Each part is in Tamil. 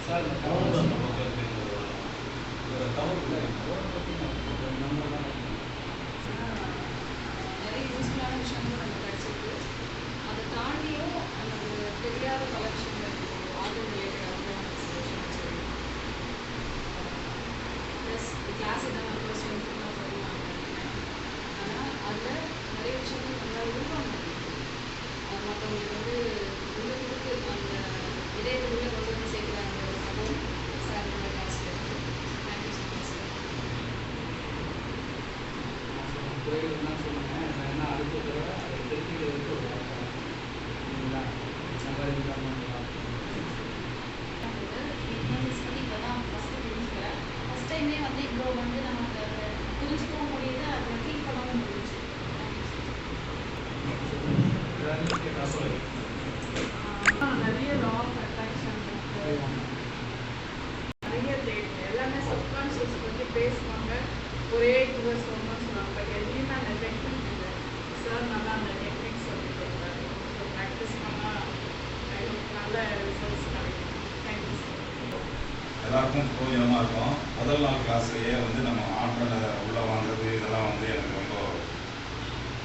சார் இந்த டவர் தான் நமக்கு டவர் நிறைய யூஸ்ஃபுல்லான விஷயங்கள் நமக்கு கிடச்சிருக்கு. அதை தாண்டியும் நமக்கு தெரியாத பல விஷயங்கள் ஆர்டர் ரிலேட்டடாக ப்ளஸ் கிளாஸ் எதாவது நம்ம ஸ்ட்ரென்த்தாக சொல்லலாம். ஆனால் அதில் நிறைய விஷயங்கள் நம்மளால் உருவாக முடியும். மற்றவங்களுக்கு உள்ள கொடுத்து அந்த இதயத்தை உள்ள கொண்டு வந்து சேர்க்குறாங்க ஒரு சப்போர்ட் சார் நம்ம கிளாஸில் இருக்குது. Thank you so much sir. என்ன சொல்லுங்கள், நான் என்ன அடுத்த தடவை அதை தெரிஞ்சுக்கிறதுக்கு ஒரு வாய்ப்பு இல்லைங்களா? நல்லா இருக்காமல் ஃபஸ்ட் டைமே இவ்வளோ நமக்கு புரிஞ்சுக்கவும் முடியுது, அதை ஃபீல் பண்ணவும் முடியுது. நிறைய லா ஆஃப் அட்ராக்ஷன் நிறைய தெரியும். எல்லாமே சப்கான்ஷியஸ் பற்றி பேசுவாங்க. ஒரே டுவர்ஸ் சொல்லணும்னு சொல்லுவாங்க. பட் எதுலேயுமே அந்த டெக்னிக் இல்லை. சார் நல்லா அந்த டெக்னிக் சொல்லி கொடுத்தாரு. ஸோ ப்ராக்டிஸ் பண்ணால் நல்ல ரிசல்ட்ஸ் கிடைக்கும். Thank you sir. எல்லாருக்கும் பிரயோஜனமாக இருக்கும். முதல் நாள் கிளாஸ்லேயே நம்ம ஆற்றலை உள்ளே வாங்குறது இதெல்லாம் எனக்கு ரொம்ப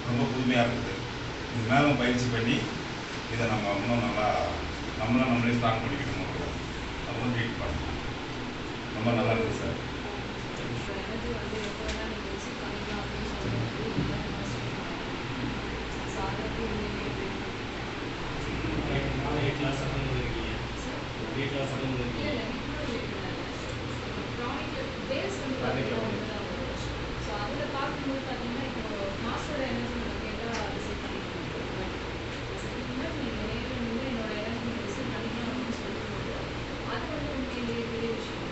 ரொம்ப புதுமையாக இருக்குது. இது மேலும் பயிற்சி பண்ணி இதை நம்ம இன்னும் நல்லா நம்மளே ஸ்ட்ராங் பண்ணிக்கணும். நம்ம ட்ரீட் பண்ணலாம். ரொம்ப நல்லா இருக்குது சார். அதில் பார்க்கும்போது பார்த்தீங்கன்னா இப்போ மாஸ்டரோட எனர்ஜி கேட்டால் ரிசீவ் பண்ணிக்கலாம். நீங்கள் நேரில் நின்று என்னோட எனர்ஜி ரிசீவ் பண்ணிக்கலாம் அப்படின்னு சொல்லும்போது அது உண்மையிலேயே பெரிய விஷயம்.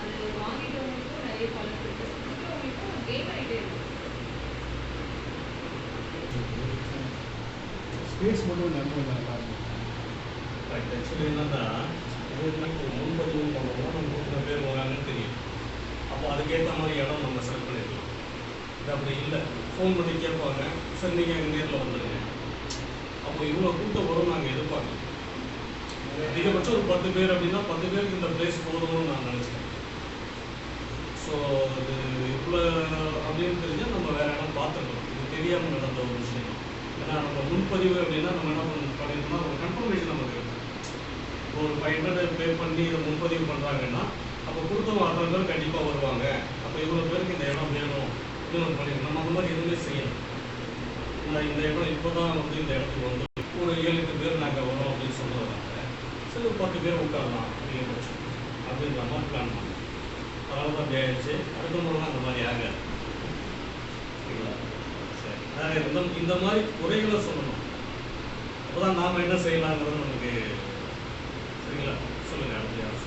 அது வாங்கிட்டவங்களுக்கும் நிறைய பலன் இருக்குது, கொடுக்குறவங்களுக்கும் கெயின் ஆகிட்டே இருக்கும். ஸ்பேஸ் மட்டும் நன்மை நல்லா கரெக்ட். ஆக்சுவலி என்னன்னா முன்பதிவு பண்ணோம்னா நம்ம எத்தனை பேர் வராங்கன்னு தெரியும். அப்போ அதுக்கேற்ற மாதிரி இடம் நம்ம செலக்ட் பண்ணிடலாம். இது அப்படி இல்லை, ஃபோன் பண்ணி கேட்பாங்க, சார் நீங்கள் எங்கள் நேரில் வந்துடுங்க. அப்போ இவ்வளோ கூட்டம் வரும் நாங்கள் எதிர்பார்க்கணும். அதிகபட்சம் ஒரு 10 பேர் அப்படின்னா 10 பேருக்கு இந்த பிளேஸ் போதும்னு நான் நினச்சேன். ஸோ இது இவ்வளோ அப்படின்னு தெரிஞ்சால் நம்ம வேறு இடம் பார்த்துருக்கோம். இது தெரியாமல் நடந்த ஒரு விஷயம். ஏன்னா நம்ம முன்பதிவு அப்படின்னா நம்ம என்ன பண்ணியிருக்கோம்னா ஒரு கன்ஃபர்மேஷன் நமக்கு இருக்கும். இப்போ ஒரு 500 பே பண்ணி இதை முன்பதிவு பண்ணுறாங்கன்னா அப்போ கொடுத்தவங்க அத்தனை பேர் கண்டிப்பாக வருவாங்க. அப்போ இவ்வளோ பேருக்கு இந்த இடம் வேணும் இன்னொன்று பண்ணிடணும். நம்ம அந்த மாதிரி எதுவுமே செய்யணும். இல்லை இந்த இடம் இப்போ தான் இந்த இடத்துக்கு வந்து ஒரு 7-8 பேர் நாங்கள் வரோம் அப்படின்னு சொல்லுவாங்க. சரி ஒரு 10 பேர் உட்காரலாம் அதிகபட்சம் அப்படின்ற மாதிரி பிளான் பண்ணோம். அதனால தான் அப்படி ஆயிடுச்சு. அடுத்த முறைலாம் அந்த மாதிரி ஆகாது. சரிங்களா? சரி, வேறு இந்த மாதிரி குறைகளை சொல்லணும். அப்போ தான் நாம் என்ன செய்யலாங்கிறது நமக்கு. சரிங்களா? சொல்லுங்கள். அடுத்த யாரும்